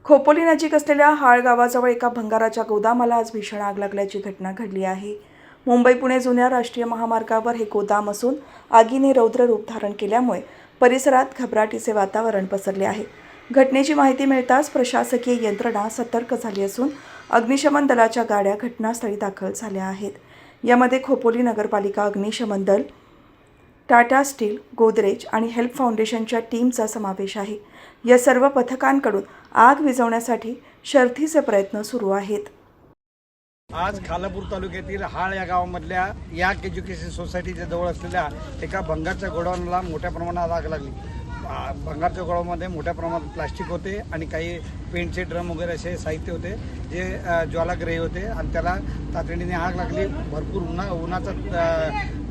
खोपोली नजीक असलेल्या हाळ गावाजवळ एका भंगाराच्या गोदामाला आज भीषण आग लागल्याची घटना घडली आहे। मुंबई पुणे जुन्या राष्ट्रीय महामार्गावर हे गोदाम असून आगीने रौद्र रूप धारण केल्यामुळे परिसरात घबराटीचे वातावरण पसरले आहे। घटनेची माहिती मिळताच प्रशासकीय यंत्रणा सतर्क झाली असून अग्निशमन दलाच्या गाड्या घटनास्थळी दाखल झाल्या आहेत। यामध्ये खोपोली नगरपालिका अग्निशमन दल, टाटा स्टील, गोदरेज आणि हेल्प फाउंडेशनच्या टीमचा समावेश आहे। या सर्व पथकांकडून आग विझवण्यासाठी शर्थीचे प्रयत्न सुरू आहेत। आज खालापूर तालुक्यातील हाळ या गावामधल्या याक एज्युकेशन सोसायटीच्या जवळ असलेल्या एका भंगारच्या गोडाऊनला मोठ्या प्रमाणात आग लागली। भंगारच्या गोडाऊनमध्ये मोठ्या प्रमाणात प्लास्टिक होते आणि काही पेंटचे ड्रम वगैरे असे साहित्य होते जे ज्वालाग्रही होते आणि त्याला तातडीने आग लागली। भरपूर उन्हाचा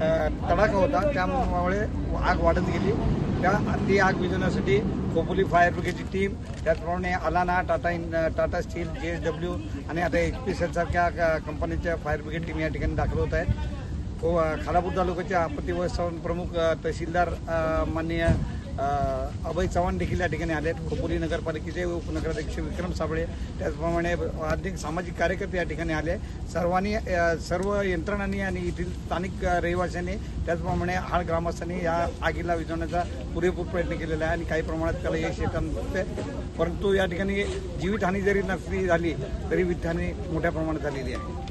तडाखा होता, त्यामुळे आग वाढत गेली। ती आग विझवण्यासाठी खोपोली फायर ब्रिगेडची टीम, त्याचप्रमाणे अलाना, टाटा स्टील, JSW आणि आता HPCL सारख्या कंपनीच्या फायर ब्रिगेड टीम या ठिकाणी दाखल होत आहेत। खालापूर तालुक्याचे आपत्ती व्यवस्थापन प्रमुख तहसीलदार माननीय अभय चव्हाण देखील या ठिकाणी आले आहेत। खोपोली नगरपालिकेचे उपनगराध्यक्ष विक्रम साबळे, त्याचप्रमाणे अनेक सामाजिक कार्यकर्ते या ठिकाणी आले। सर्व यंत्रणांनी आणि येथील स्थानिक रहिवाशांनी, त्याचप्रमाणे हाळ ग्रामस्थांनी या आगीला विझवण्याचा पुरेपूर प्रयत्न केलेला आहे आणि काही प्रमाणात त्याला यश येते, परंतु या ठिकाणी जीवितहानी जरी नसली झाली तरी वित्तहानी मोठ्या प्रमाणात झालेली आहे।